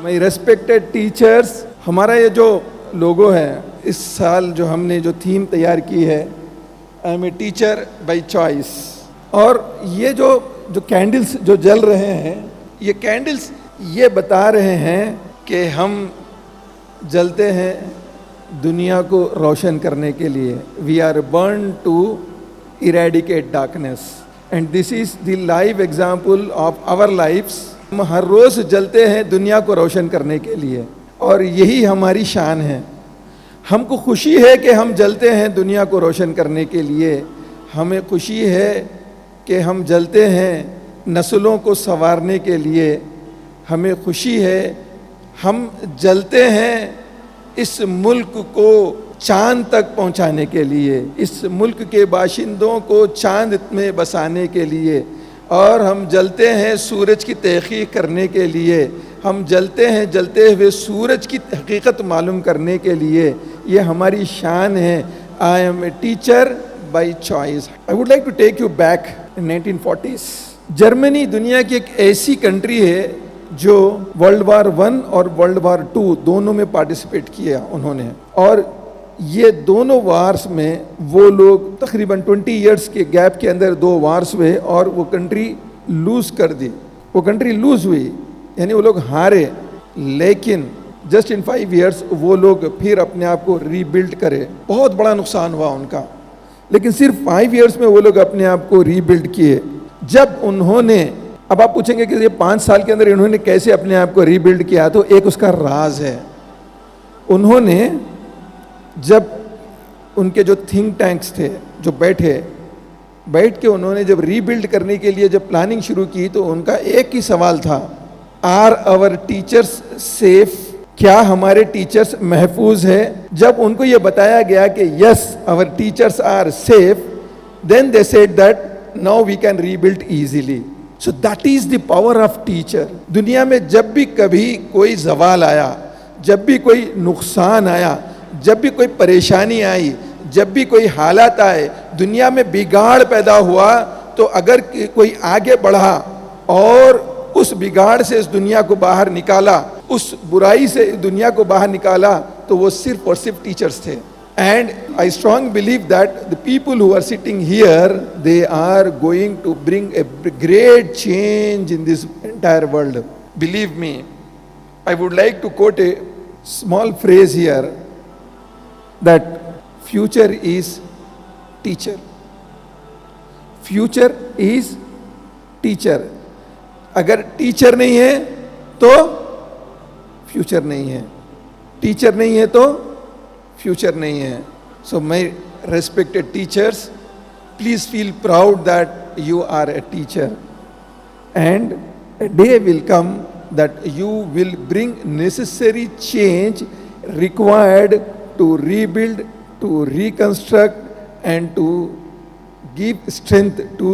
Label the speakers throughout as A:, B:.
A: My respected teachers, हमारा ये जो लोगो है, इस साल जो हमने जो थीम तैयार की है, I am a teacher by choice. और ये जो कैंडल्स जो जल रहे हैं, ये कैंडल्स ये बता रहे हैं कि हम जलते हैं दुनिया को रोशन करने के लिए। We are born to eradicate darkness and this is the live example of our lifes. हम हर रोज जलते हैं दुनिया को रोशन करने के लिए और यही हमारी शान है। हमको खुशी है कि हम जलते हैं दुनिया को रोशन करने के लिए। हमें खुशी है कि हम जलते हैं नस्लों को संवारने के लिए। हमें खुशी है हम जलते हैं इस मुल्क को चांद तक पहुंचाने के लिए, इस मुल्क के बाशिंदों को चांद में बसाने के लिए। और हम जलते हैं सूरज की तहकीक करने के लिए। हम जलते हैं जलते हुए सूरज की हकीकत मालूम करने के लिए। ये हमारी शान है। I am a teacher by choice. I would like to take you back in 1940s। Germany दुनिया की एक ऐसी कंट्री है जो वर्ल्ड वार 1 और वर्ल्ड वार 2 दोनों में पार्टिसिपेट किया उन्होंने। और ये दोनों वार्स में वो लोग तकरीबन 20 इयर्स के गैप के अंदर 2 वार्स हुए और वो कंट्री लूज कर दी। वो कंट्री लूज हुई, यानी वो लोग हारे। लेकिन जस्ट इन 5 इयर्स वो लोग फिर अपने आप को रीबिल्ड करे। बहुत बड़ा नुकसान हुआ उनका, लेकिन सिर्फ 5 इयर्स में वो लोग अपने आप को रीबिल्ड किए। जब उन्होंने, अब आप पूछेंगे कि ये 5 साल के अंदर इन्होंने कैसे अपने आप को रीबिल्ड किया, तो एक उसका राज है। उन्होंने जब उनके जो थिंक टैंक्स थे जो बैठ के उन्होंने जब रीबिल्ड करने के लिए जब प्लानिंग शुरू की, तो उनका एक ही सवाल था, आर आवर टीचर्स सेफ? क्या हमारे टीचर्स महफूज है? जब उनको ये बताया गया कि yes our teachers are safe, then they said that now we can rebuild easily. So that is the power of teacher. दुनिया में जब भी कभी कोई जवाल आया, जब भी कोई नुकसान आया, जब भी कोई परेशानी आई, जब भी कोई हालात आए, दुनिया में बिगाड़ पैदा हुआ, तो अगर कोई आगे बढ़ा और उस बिगाड़ से इस दुनिया को बाहर निकाला, उस बुराई से दुनिया को बाहर निकाला, तो वो सिर्फ और सिर्फ टीचर्स थे। And I strong believe that the people who are sitting here, they are going to bring a great change in this entire world. Believe me, I would like to quote a small phrase here, that future is teacher. Future is teacher. अगर teacher नहीं है तो future नहीं है, teacher नहीं है तो future नहीं है। So my respected teachers, please feel proud that you are a teacher, and a day will come that you will bring necessary change required to rebuild, to reconstruct, and to give strength to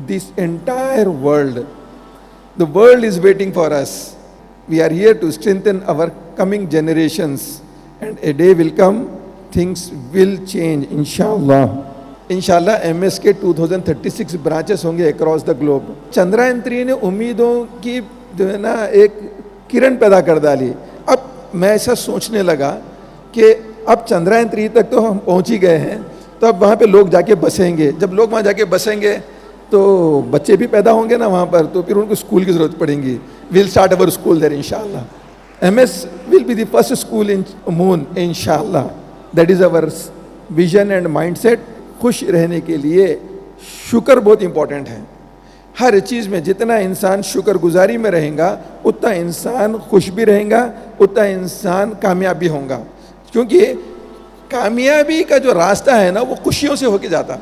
A: this entire world. The world is waiting for us. We are here to strengthen our coming generations, and a day will come, things will change, inshallah. इंशाल्लाह MS के 2036 branches होंगे across the globe. Chandrayaan 3 ने उम्मीदों की जो है ना एक किरण पैदा कर डाली। अब मैं ऐसा सोचने लगा कि अब चंद्रयान 3 तक तो हम पहुंच ही गए हैं, तो अब वहाँ पे लोग जाके बसेंगे। जब लोग वहाँ जाके बसेंगे तो बच्चे भी पैदा होंगे ना वहाँ पर, तो फिर उनको स्कूल की ज़रूरत पड़ेगी। Will start our school there इंशाल्लाह। MS will be the first school in moon इंशाल्लाह। That is our vision and mindset. खुश रहने के लिए शुक्र बहुत इंपॉर्टेंट है। हर चीज़ में जितना इंसान शुक्रगुजारी में रहेगा, उतना इंसान खुश भी रहेगा, उतना इंसान कामयाब भी होगा। क्योंकि कामयाबी का जो रास्ता है ना, वो खुशियों से होके जाता।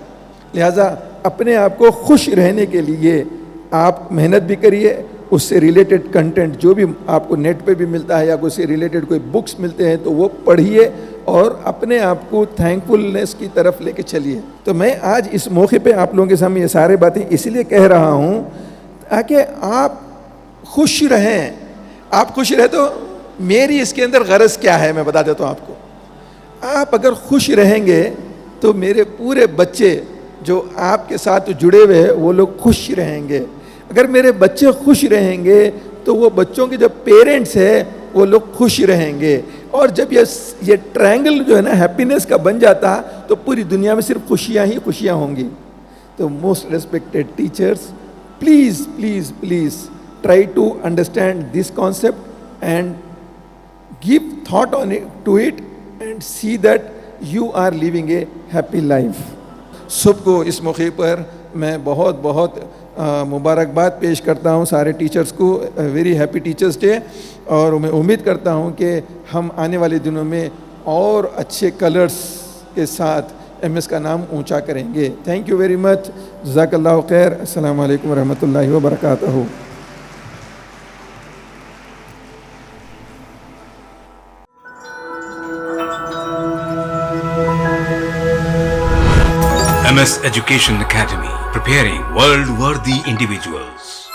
A: लिहाजा अपने आप को खुश रहने के लिए आप मेहनत भी करिए। उससे रिलेटेड कंटेंट जो भी आपको नेट पे भी मिलता है या उससे रिलेटेड कोई बुक्स मिलते हैं तो वो पढ़िए और अपने आप को थैंकफुलनेस की तरफ लेके चलिए। तो मैं आज इस मौके पे आप लोगों के सामने ये सारी बातें इसलिए कह रहा हूँ ताकि आप खुश रहें। आप खुश रहे तो मेरी इसके अंदर गरज क्या है मैं बता देता हूँ आपको। आप अगर खुश रहेंगे तो मेरे पूरे बच्चे जो आपके साथ जुड़े हुए हैं वो लोग खुश रहेंगे। अगर मेरे बच्चे खुश रहेंगे तो वो बच्चों के जो पेरेंट्स हैं وہ لوگ خوش رہیں گے. اور جب یہ ٹرائنگل جو ہے نا ہیپینس کا بن جاتا تو پوری دنیا میں صرف خوشیاں ہی خوشیاں ہوں گی. تو most respected teachers, please please please try to understand this concept and give thought on it, to it, and see that you are living a happy life. سب کو اس موقع پر میں بہت بہت مبارکباد پیش کرتا ہوں سارے ٹیچرز کو. Very happy teachers day. اور میں امید کرتا ہوں کہ ہم آنے والے دنوں میں اور اچھے کلرز کے ساتھ ایم ایس کا نام اونچا کریں گے. Thank you very much. جزاک اللہ خیر. السلام علیکم ورحمۃ اللہ وبرکاتہ.
B: MS Education Academy, preparing world-worthy individuals.